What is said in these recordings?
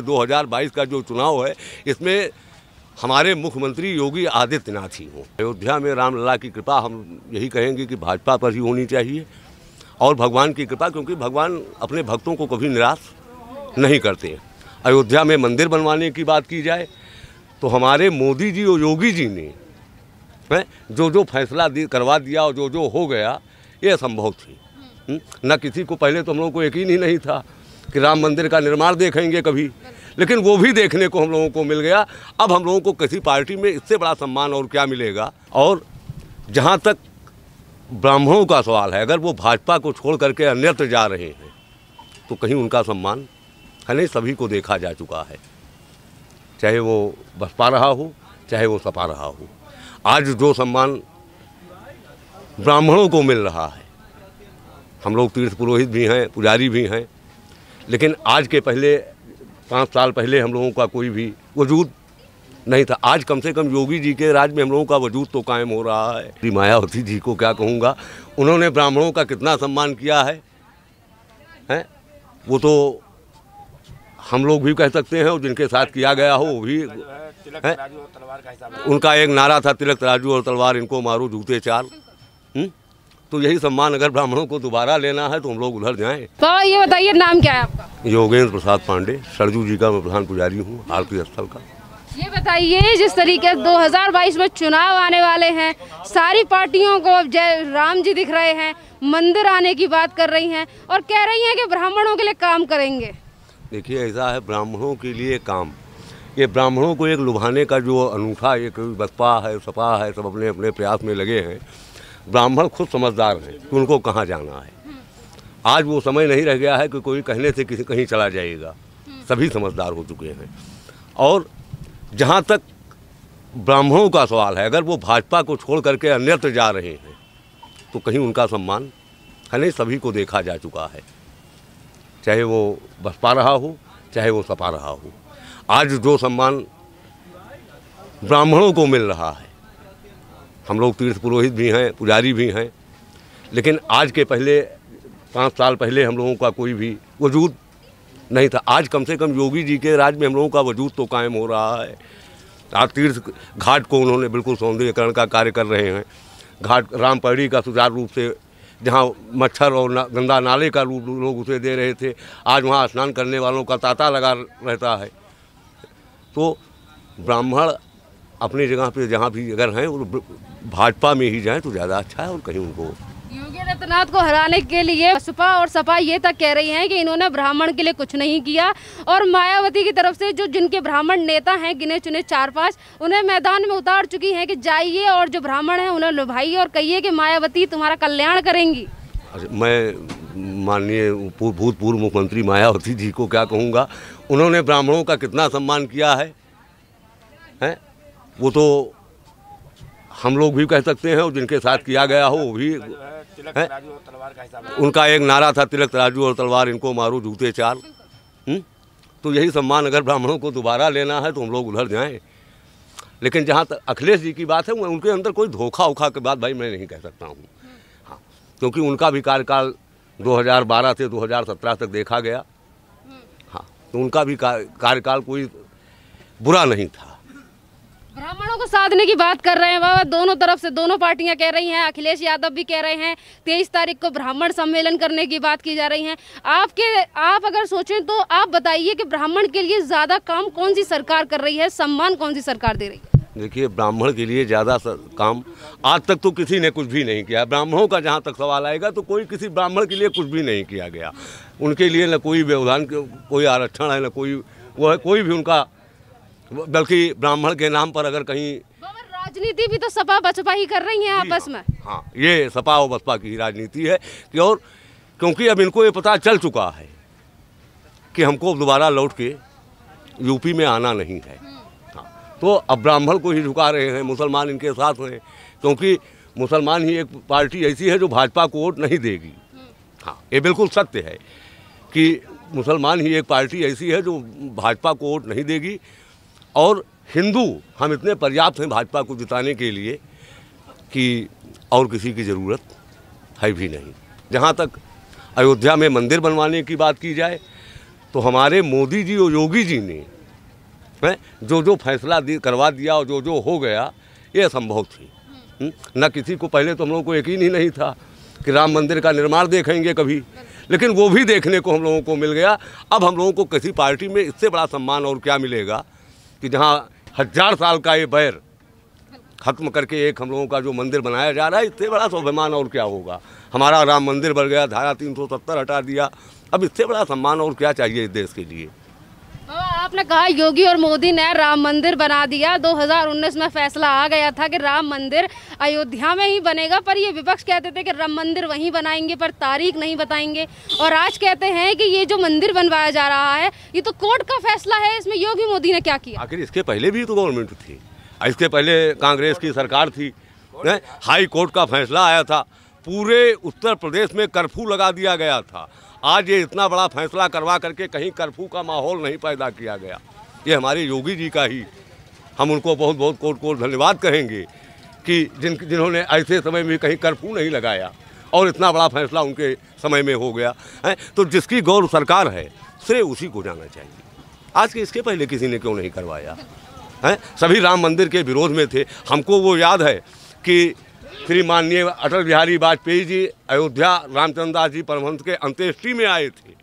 2022 का जो चुनाव है इसमें हमारे मुख्यमंत्री योगी आदित्यनाथ ही हों। अयोध्या में रामलला की कृपा हम यही कहेंगे कि भाजपा पर ही होनी चाहिए और भगवान की कृपा, क्योंकि भगवान अपने भक्तों को कभी निराश नहीं करते हैं। अयोध्या में मंदिर बनवाने की बात की जाए तो हमारे मोदी जी और योगी जी ने जो फैसला करवा दिया और जो हो गया ये असंभव थी। न किसी को पहले तो हम लोगों को यकीन ही नहीं था कि राम मंदिर का निर्माण देखेंगे कभी, लेकिन वो भी देखने को हम लोगों को मिल गया। अब हम लोगों को किसी पार्टी में इससे बड़ा सम्मान और क्या मिलेगा। और जहाँ तक ब्राह्मणों का सवाल है, अगर वो भाजपा को छोड़ करके अन्यत्र जा रहे हैं तो कहीं उनका सम्मान है नहीं, सभी को देखा जा चुका है, चाहे वो बसपा रहा हो चाहे वो सपा रहा हो। आज जो सम्मान ब्राह्मणों को मिल रहा है, हम लोग तीर्थ पुरोहित भी हैं, पुजारी भी हैं, लेकिन आज के पहले 5 साल पहले हम लोगों का कोई भी वजूद नहीं था। आज कम से कम योगी जी के राज में हम लोगों का वजूद तो कायम हो रहा है। श्री मायावती जी को क्या कहूँगा, उन्होंने ब्राह्मणों का कितना सम्मान किया है वो तो हम लोग भी कह सकते हैं और जिनके साथ किया गया हो वो भी है। उनका एक नारा था, तिलक तराजू और तलवार इनको मारो जूते चार। तो यही सम्मान अगर ब्राह्मणों को दोबारा लेना है तो हम लोग उधर जाएं। तो ये बताइए नाम क्या है आपका? योगेंद्र प्रसाद पांडे, सरजू जी का मैं प्रधान पुजारी हूँ आरती स्थल का। ये बताइए जिस तरीके 2022 में चुनाव आने वाले हैं, सारी पार्टियों को जय राम जी दिख रहे हैं, मंदिर आने की बात कर रही हैं और कह रही हैं कि ब्राह्मणों के लिए काम करेंगे। देखिए ऐसा है, ब्राह्मणों के लिए काम, ये ब्राह्मणों को एक लुभाने का जो अनूठा एक बसपा है सपा है सब अपने अपने प्रयास में लगे हैं। ब्राह्मण खुद समझदार हैं कि उनको कहाँ जाना है। आज वो समय नहीं रह गया है कि कोई कहने से किसी कहीं चला जाएगा, सभी समझदार हो चुके हैं। और जहाँ तक ब्राह्मणों का सवाल है, अगर वो भाजपा को छोड़ करके अन्यत्र जा रहे हैं तो कहीं उनका सम्मान है नहीं, सभी को देखा जा चुका है, चाहे वो बसपा रहा हो चाहे वो सपा रहा हो। आज जो सम्मान ब्राह्मणों को मिल रहा है, हम लोग तीर्थ पुरोहित भी हैं, पुजारी भी हैं, लेकिन आज के पहले 5 साल पहले हम लोगों का कोई भी वजूद नहीं था। आज कम से कम योगी जी के राज में हम लोगों का वजूद तो कायम हो रहा है। आज तीर्थ घाट को उन्होंने बिल्कुल सौंदर्यीकरण का कार्य कर रहे हैं। घाट रामपैड़ी का सुचारू रूप से, जहाँ मच्छर और गंदा नाले का रूप लोग उसे दे रहे थे, आज वहाँ स्नान करने वालों का तांता लगा रहता है। तो ब्राह्मण अपनी जगह पे जहाँ भी अगर हैं वो भाजपा में ही जाएं तो ज़्यादा अच्छा है। और कहीं उनको योगी आदित्यनाथ को हराने के लिए बसपा और सपा ये तक कह रही हैं कि इन्होंने ब्राह्मण के लिए कुछ नहीं किया, और मायावती की तरफ से जो जिनके ब्राह्मण नेता हैं गिने चुने 4-5 उन्हें मैदान में उतार चुकी हैं कि जाइए और जो ब्राह्मण हैं उन्हें लुभाइए और कहिए कि मायावती तुम्हारा कल्याण करेंगी। मैं माननीय भूतपूर्व मुख्यमंत्री मायावती जी को क्या कहूँगा, उन्होंने ब्राह्मणों का कितना सम्मान किया है वो तो हम लोग भी कह सकते हैं और जिनके साथ किया गया हो वो भी है। उनका एक नारा था, तिलक तराजू और तलवार इनको मारो जूते चार। तो यही सम्मान अगर ब्राह्मणों को दोबारा लेना है तो हम लोग उधर जाएं। लेकिन जहाँ तक अखिलेश जी की बात है, उनके अंदर कोई धोखा उखा की बात भाई मैं नहीं कह सकता हूँ। हाँ, क्योंकि उनका भी कार्यकाल 2012 से 2017 तक देखा गया। हाँ, तो उनका भी कार्यकाल कोई बुरा नहीं था। ब्राह्मणों को साधने की बात कर रहे हैं बाबा, दोनों तरफ से दोनों पार्टियां कह रही हैं, अखिलेश यादव भी कह रहे हैं 23 तारीख को ब्राह्मण सम्मेलन करने की बात की जा रही है। आप अगर सोचें तो आप बताइए कि ब्राह्मण के लिए ज़्यादा काम कौन सी सरकार कर रही है, सम्मान कौन सी सरकार दे रही है? देखिए, ब्राह्मण के लिए ज़्यादा काम आज तक तो किसी ने कुछ भी नहीं किया। ब्राह्मणों का जहाँ तक सवाल आएगा तो कोई किसी ब्राह्मण के लिए कुछ भी नहीं किया गया। उनके लिए न कोई व्यवधान, कोई आरक्षण है, न कोई वो है, कोई भी उनका, बल्कि ब्राह्मण के नाम पर अगर कहीं राजनीति भी तो सपा बसपा ही कर रही है आपस में। हाँ, ये सपा और बसपा की राजनीति है कि, और क्योंकि अब इनको ये पता चल चुका है कि हमको दोबारा लौट के यूपी में आना नहीं है। हाँ, तो अब ब्राह्मण को ही झुका रहे हैं, मुसलमान इनके साथ हैं, क्योंकि मुसलमान ही एक पार्टी ऐसी है जो भाजपा को वोट नहीं देगी। हाँ, ये बिल्कुल सत्य है कि मुसलमान ही एक पार्टी ऐसी है जो भाजपा को वोट नहीं देगी। और हिंदू हम इतने पर्याप्त हैं भाजपा को जिताने के लिए कि और किसी की ज़रूरत है भी नहीं। जहाँ तक अयोध्या में मंदिर बनवाने की बात की जाए तो हमारे मोदी जी और योगी जी ने जो जो फैसला करवा दिया और जो जो हो गया ये असंभव थी। न किसी को पहले तो हम लोगों को यकीन ही नहीं था कि राम मंदिर का निर्माण देखेंगे कभी, लेकिन वो भी देखने को हम लोगों को मिल गया। अब हम लोगों को किसी पार्टी में इससे बड़ा सम्मान और क्या मिलेगा कि जहाँ 1000 साल का ये बैर खत्म करके एक हम लोगों का जो मंदिर बनाया जा रहा है, इससे बड़ा स्वाभिमान और क्या होगा। हमारा राम मंदिर बन गया, धारा 370 हटा दिया, अब इससे बड़ा सम्मान और क्या चाहिए इस देश के लिए। आपने कहा योगी और मोदी ने राम मंदिर बना दिया। 2019 में फैसला आ गया था कि राम मंदिर अयोध्या में ही बनेगा, पर ये विपक्ष कहते थे कि राम मंदिर वहीं बनाएंगे पर तारीख नहीं बताएंगे, और आज कहते हैं कि ये जो मंदिर बनवाया जा रहा है ये तो कोर्ट का फैसला है, इसमें योगी मोदी ने क्या किया। आखिर इसके पहले भी तो गवर्नमेंट थी, इसके पहले कांग्रेस की सरकार थी, हाई कोर्ट का फैसला आया था, पूरे उत्तर प्रदेश में कर्फ्यू लगा दिया गया था। आज ये इतना बड़ा फैसला करवा करके कहीं कर्फ्यू का माहौल नहीं पैदा किया गया। ये हमारे योगी जी का ही, हम उनको बहुत बहुत कोट कोट धन्यवाद कहेंगे कि जिन्होंने ऐसे समय में कहीं कर्फ्यू नहीं लगाया और इतना बड़ा फैसला उनके समय में हो गया है। तो जिसकी गौर सरकार है श्रेय उसी को जाना चाहिए। आज के इसके पहले किसी ने क्यों नहीं करवाया है। सभी राम मंदिर के विरोध में थे। हमको वो याद है कि श्री माननीय अटल बिहारी वाजपेयी जी अयोध्या रामचंद्र दास जी परमहंस के अंत्येष्टि में आए थे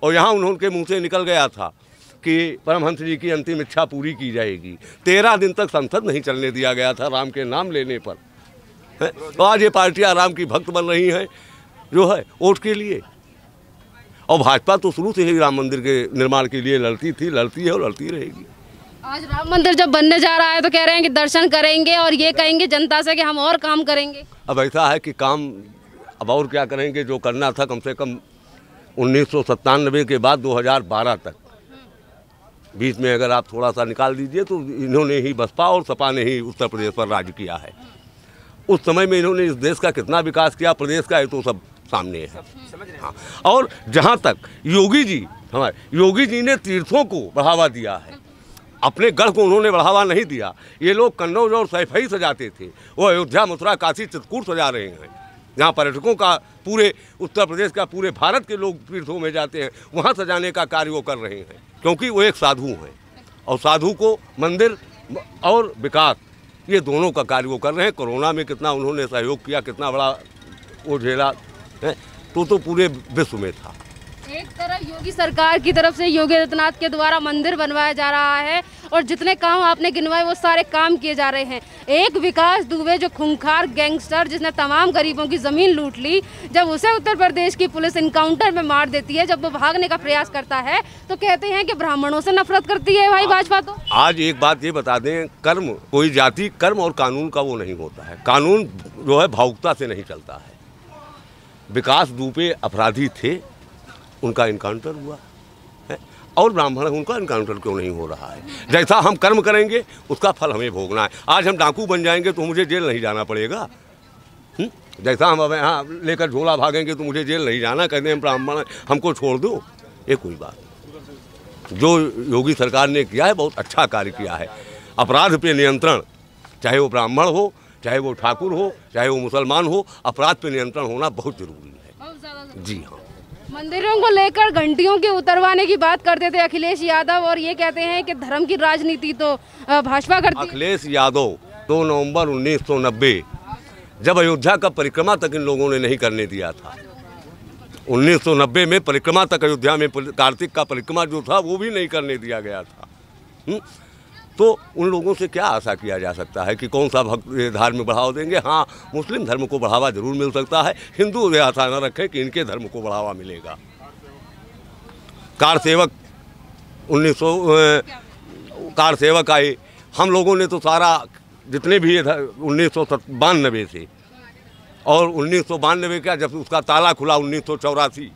और यहाँ उनके मुंह से निकल गया था कि परमहंस जी की अंतिम इच्छा पूरी की जाएगी। 13 दिन तक संसद नहीं चलने दिया गया था राम के नाम लेने पर। तो आज ये पार्टियां राम की भक्त बन रही हैं जो है वोट के लिए, और भाजपा तो शुरू से ही राम मंदिर के निर्माण के लिए लड़ती थी, लड़ती है और लड़ती रहेगी। आज राम मंदिर जब बनने जा रहा है तो कह रहे हैं कि दर्शन करेंगे और ये कहेंगे जनता से कि हम और काम करेंगे। अब ऐसा है कि काम अब और क्या करेंगे, जो करना था कम से कम 1997 के बाद 2012 तक, बीच में अगर आप थोड़ा सा निकाल दीजिए तो इन्होंने ही बसपा और सपा ने ही उत्तर प्रदेश पर राज किया है। उस समय में इन्होंने इस देश का कितना विकास किया प्रदेश का, ये तो सब सामने है। हाँ, और जहाँ तक योगी जी, हमारे योगी जी ने तीर्थों को बढ़ावा दिया है, अपने गढ़ को उन्होंने बढ़ावा नहीं दिया। ये लोग कन्नौज और सैफई सजाते थे, वो अयोध्या मथुरा काशी चित्रकूट सजा रहे हैं। जहाँ पर्यटकों का पूरे उत्तर प्रदेश का, पूरे भारत के लोग तीर्थों में जाते हैं, वहाँ सजाने का कार्य वो कर रहे हैं, क्योंकि वो एक साधु हैं और साधु को मंदिर और विकास ये दोनों का कार्य वो कर रहे हैं। कोरोना में कितना उन्होंने सहयोग किया, कितना बड़ा वो झेला है, तो पूरे विश्व में था। एक तरफ योगी सरकार की तरफ से योगी आदित्यनाथ के द्वारा मंदिर बनवाया जा रहा है और जितने काम आपने गिनवाए वो सारे काम किए जा रहे हैं। एक विकास दुबे जो खूंखार गैंगस्टर जिसने तमाम गरीबों की ज़मीन लूट ली, जब उसे उत्तर प्रदेश की पुलिस इनकाउंटर में मार देती है, जब वो भागने का प्रयास करता है तो कहते हैं कि ब्राह्मणों से नफरत करती है भाई भाजपा। तो आज एक बात ये बता दें, कर्म कोई जाति कर्म और कानून का वो नहीं होता है। कानून जो है भावुकता से नहीं चलता है। विकास दुबे अपराधी थे, उनका इनकाउंटर हुआ है, और ब्राह्मण उनका इनकाउंटर क्यों नहीं हो रहा है। जैसा हम कर्म करेंगे उसका फल हमें भोगना है। आज हम डाकू बन जाएंगे तो मुझे जेल नहीं जाना पड़ेगा। जैसा हम अब यहाँ लेकर झोला भागेंगे तो मुझे जेल नहीं जाना, कहते हैं ब्राह्मण हमको छोड़ दो, ये कोई बात। जो योगी सरकार ने किया है बहुत अच्छा कार्य किया है। अपराध पे नियंत्रण, चाहे वो ब्राह्मण हो, चाहे वो ठाकुर हो, चाहे वो मुसलमान हो, अपराध पे नियंत्रण होना बहुत जरूरी है। जी हाँ। मंदिरों को लेकर घंटियों के उतरवाने की बात करते थे अखिलेश यादव, और ये कहते हैं कि धर्म की राजनीति तो भाजपा करती है। अखिलेश यादव 2 नवंबर 1990 जब अयोध्या का परिक्रमा तक इन लोगों ने नहीं करने दिया था। 1990 में परिक्रमा तक अयोध्या में कार्तिक का परिक्रमा जो था वो भी नहीं करने दिया गया था। तो उन लोगों से क्या आशा किया जा सकता है कि कौन सा भक्त धार्मिक बढ़ावा देंगे। हाँ, मुस्लिम धर्म को बढ़ावा जरूर मिल सकता है, हिंदू ये आशा न रखें कि इनके धर्म को बढ़ावा मिलेगा। कार सेवक 1900 कार सेवक आए, हम लोगों ने तो सारा जितने भी 1992 से, और 1992 का जब उसका ताला खुला 1984,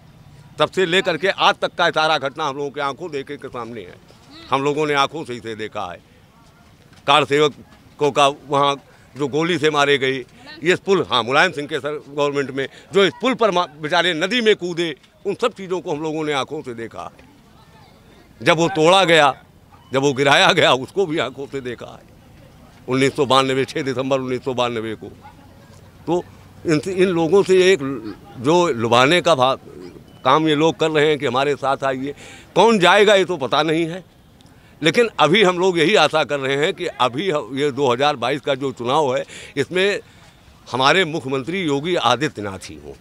तब से लेकर के आज तक का सारा घटना हम लोगों के आंखों देखे के सामने है। हम लोगों ने आंखों से इसे देखा है। कार सेवकों का वहाँ जो गोली से मारे गए, ये पुल, हाँ मुलायम सिंह के गवर्नमेंट में जो इस पुल पर बेचारे नदी में कूदे, उन सब चीज़ों को हम लोगों ने आंखों से देखा है। जब वो तोड़ा गया, जब वो गिराया गया, उसको भी आंखों से देखा है 1992, 6 दिसंबर 1992 को। तो इन लोगों से एक जो लुभाने का काम ये लोग कर रहे हैं कि हमारे साथ आइए। कौन जाएगा ये तो पता नहीं है, लेकिन अभी हम लोग यही आशा कर रहे हैं कि अभी ये 2022 का जो चुनाव है इसमें हमारे मुख्यमंत्री योगी आदित्यनाथ ही हों।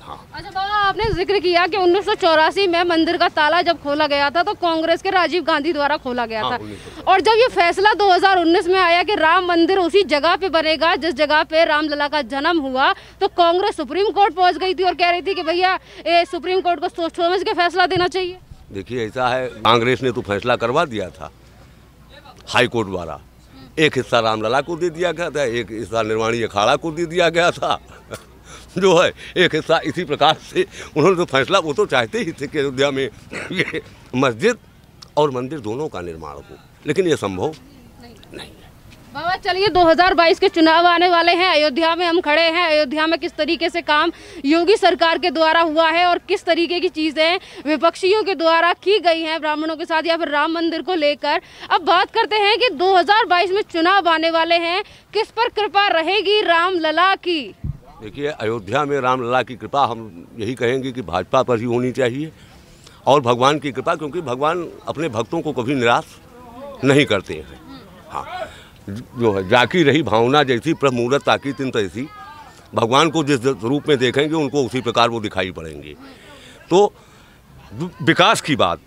हाँ। अच्छा बाबा, आपने जिक्र किया कि 1984 में मंदिर का ताला जब खोला गया था तो कांग्रेस के राजीव गांधी द्वारा खोला गया था, और जब ये फैसला 2019 में आया कि राम मंदिर उसी जगह पे बनेगा जिस जगह पे रामलला का जन्म हुआ, तो कांग्रेस सुप्रीम कोर्ट पहुंच गई थी और कह रही थी कि भैया सुप्रीम कोर्ट को सोच समझ के फैसला देना चाहिए। देखिए ऐसा है, कांग्रेस ने तो फैसला करवा दिया था हाई कोर्ट द्वारा। एक हिस्सा रामलला को दे दिया गया था, एक हिस्सा निर्वाणी अखाड़ा को दे दिया गया था जो है, एक हिस्सा इसी प्रकार से उन्होंने तो फैसला, वो तो चाहते ही थे कि अयोध्या में ये मस्जिद और मंदिर दोनों का निर्माण हो, लेकिन ये संभव नहीं है। बाबा चलिए, 2022 के चुनाव आने वाले हैं, अयोध्या में हम खड़े हैं। अयोध्या में किस तरीके से काम योगी सरकार के द्वारा हुआ है और किस तरीके की चीज़ें विपक्षियों के द्वारा की गई हैं ब्राह्मणों के साथ या फिर राम मंदिर को लेकर। अब बात करते हैं कि 2022 में चुनाव आने वाले हैं, किस पर कृपा रहेगी रामलला की? देखिए, अयोध्या में रामलला की कृपा हम यही कहेंगे कि भाजपा पर ही होनी चाहिए, और भगवान की कृपा, क्योंकि भगवान अपने भक्तों को कभी निराश नहीं करते हैं। हाँ, जो है जाकी रही भावना जैसी प्रभु मूरत ताकी तिन तैसी, भगवान को जिस रूप में देखेंगे उनको उसी प्रकार वो दिखाई पड़ेंगे। तो विकास की बात,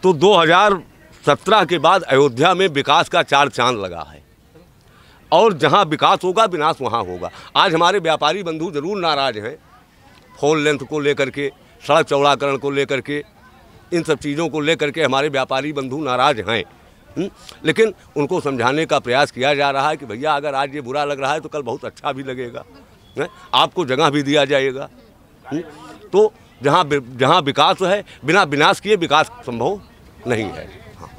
तो 2017 के बाद अयोध्या में विकास का चार चांद लगा है, और जहाँ विकास होगा विनाश वहाँ होगा। आज हमारे व्यापारी बंधु जरूर नाराज हैं, फोर लेंथ को लेकर के, सड़क चौड़ाकरण को लेकर के, इन सब चीज़ों को लेकर के हमारे व्यापारी बंधु नाराज हैं, लेकिन उनको समझाने का प्रयास किया जा रहा है कि भैया अगर आज ये बुरा लग रहा है तो कल बहुत अच्छा भी लगेगा, आपको जगह भी दिया जाएगा। तो जहाँ विकास है, बिना विनाश किए विकास संभव नहीं है।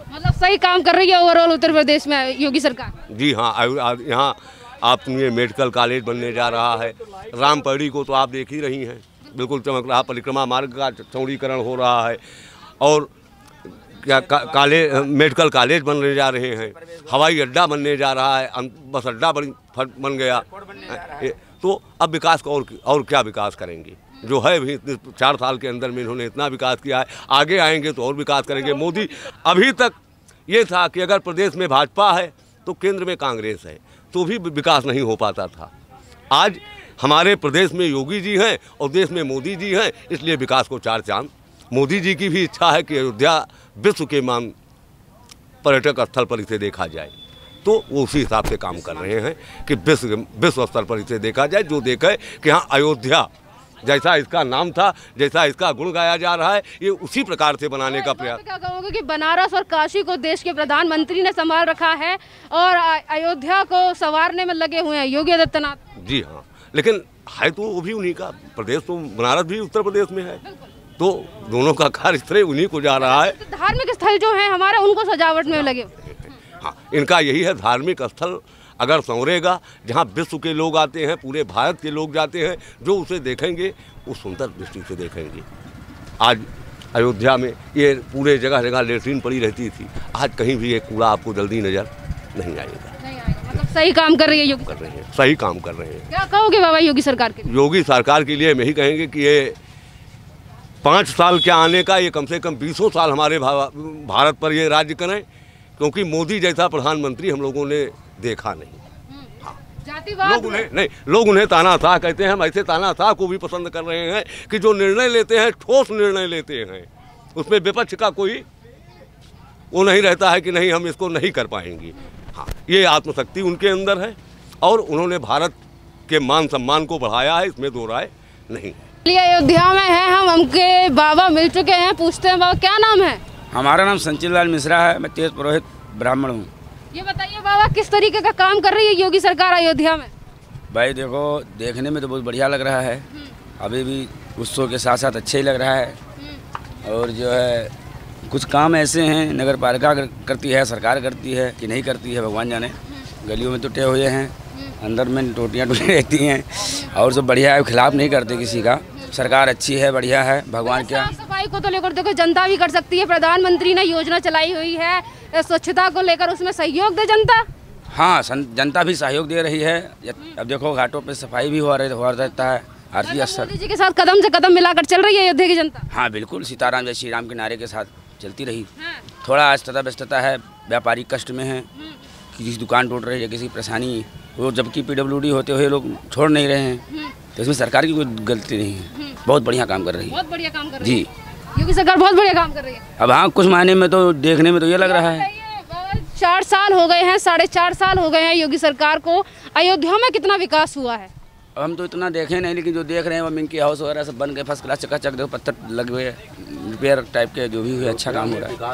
मतलब सही काम कर रही है ओवरऑल उत्तर प्रदेश में योगी सरकार। जी हाँ, यहाँ आप सुनिए, मेडिकल कॉलेज बनने जा रहा है, रामपड़ी को तो आप देख ही रही हैं, बिल्कुल चमक रहा, परिक्रमा मार्ग का चौड़ीकरण हो रहा है, और क्या मेडिकल कॉलेज बनने जा रहे हैं, हवाई अड्डा बनने जा रहा है, बस अड्डा बन गया। तो अब विकास का और क्या विकास करेंगे? जो है भी 4 साल के अंदर में इन्होंने इतना विकास किया है, आगे आएंगे तो और विकास करेंगे। मोदी, अभी तक ये था कि अगर प्रदेश में भाजपा है तो केंद्र में कांग्रेस है, तो भी विकास नहीं हो पाता था। आज हमारे प्रदेश में योगी जी हैं और देश में मोदी जी हैं, इसलिए विकास को चार चांद। मोदी जी की भी इच्छा है कि अयोध्या विश्व के मान पर्यटक स्थल पर इसे देखा जाए, तो वो उसी हिसाब से काम कर रहे हैं कि विश्व स्तर पर इसे देखा जाए, जो देखे कि हाँ अयोध्या जैसा इसका नाम था, जैसा इसका गुण गाया जा रहा है, ये उसी प्रकार से बनाने का प्रयास। क्या कहोगे कि बनारस और काशी को देश के प्रधानमंत्री ने संभाल रखा है और अयोध्या को संवारने में लगे हुए हैं योगी आदित्यनाथ? जी हाँ, लेकिन है तो वो भी उन्हीं का प्रदेश, तो बनारस भी उत्तर प्रदेश में है, तो दोनों का कार्य इस तरह उन्हीं को जा रहा है। धार्मिक स्थल जो है हमारे, उनको सजावट में लगे। हाँ, इनका यही है, धार्मिक स्थल अगर संवरेगा, जहाँ विश्व के लोग आते हैं, पूरे भारत के लोग जाते हैं, जो उसे देखेंगे वो सुंदर दृष्टि से देखेंगे। आज अयोध्या में ये पूरे जगह जगह लेट्रिन पड़ी रहती थी, आज कहीं भी एक कूड़ा आपको जल्दी नजर नहीं आएगा। मतलब सही काम कर रही है योगी, कर रहे हैं, सही काम कर रहे हैं। क्या कहोगे बाबा योगी सरकार के? योगी सरकार के लिए हम यही कहेंगे कि ये 5 साल क्या आने का, ये कम से कम 20 साल हमारे भारत पर ये राज्य करें, क्योंकि मोदी जैसा प्रधानमंत्री हम लोगों ने देखा नहीं। हाँ, लोग उन्हें तानाशाह कहते हैं, हम ऐसे तानाशाह को भी पसंद कर रहे हैं कि जो निर्णय लेते हैं ठोस निर्णय लेते हैं, उसमें विपक्ष का कोई वो नहीं रहता है कि नहीं हम इसको नहीं कर पाएंगे। हाँ, ये आत्मशक्ति उनके अंदर है और उन्होंने भारत के मान सम्मान को बढ़ाया है, इसमें दो राय नहीं है। अयोध्या में है हम, हमके बाबा मिल चुके हैं, पूछते हैं बाबा क्या नाम है? हमारा नाम संचिल लाल मिश्रा है, मैं तेज पुरोहित ब्राह्मण हूँ। ये बताइए बाबा, किस तरीके का काम कर रही है योगी सरकार अयोध्या में? भाई देखो, देखने में तो बहुत बढ़िया लग रहा है, अभी भी उत्सव के साथ साथ अच्छा ही लग रहा है, और जो है कुछ काम ऐसे हैं नगर पालिका करती है, सरकार करती है कि नहीं करती है भगवान जाने। गलियों में टूटे हुए हैं, अंदर में टोटियाँ टूटी रहती हैं, और सब बढ़िया है, खिलाफ नहीं करते किसी का, सरकार अच्छी है, बढ़िया है। भगवान क्या, सफाई को तो लेकर देखो जनता भी कर सकती है, प्रधानमंत्री ने योजना चलाई हुई है स्वच्छता को लेकर, उसमें सहयोग दे जनता। हाँ, जनता भी सहयोग दे रही है। अब देखो घाटों पे सफाई भी हो रहता है, आरती अस्तर। मोदी जी के साथ कदम से कदम मिलाकर चल रही है अयोध्या की जनता। हाँ बिल्कुल, सीताराम जय श्री राम के नारे के साथ चलती रही। हाँ। थोड़ा अस्तता व्यस्तता है, व्यापारी कष्ट में है, किसी दुकान टूट रही है, किसी परेशानी, वो जबकि पीडब्ल्यूडी होते हुए लोग छोड़ नहीं रहे हैं, तो इसमें सरकार की कोई गलती नहीं है। बहुत बढ़िया काम कर रही है, बहुत बढ़िया काम कर रही है जी। योगी सरकार बहुत बढ़िया काम कर रही है। अब हाँ, कुछ मायने में तो देखने में तो ये लग रहा है। 4 साल हो गए हैं, 4.5 साल हो गए हैं योगी सरकार को। अयोध्या में कितना विकास हुआ है? अब हम तो इतना देखे नहीं, लेकिन जो देख रहे हैं वो मिंकी हाउस वगैरह सब बन गए, फर्स्ट क्लास, चकाचक, देखो पत्थर लगे हुए, रिपेयर टाइप के जो भी हुए, अच्छा काम हो रहा है।